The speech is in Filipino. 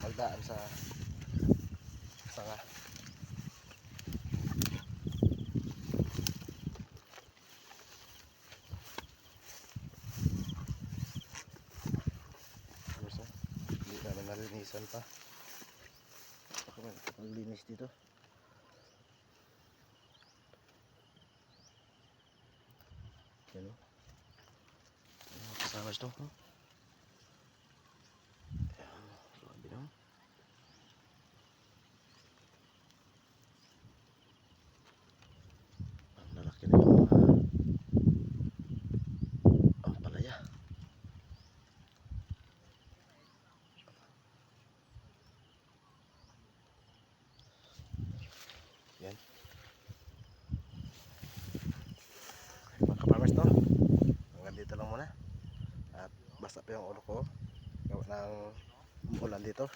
pagdaan sa sanga. Hindi namin nalinisan pa. Ako maglinis dito. Yan o. Kasama ito. Ayan. Grabe na. Ang lalaki na yung ampalaya. Yan. Mga ka-farmers to, hanggang dito lang muna. At basta pa yung ulo ko gawa ng umulan dito.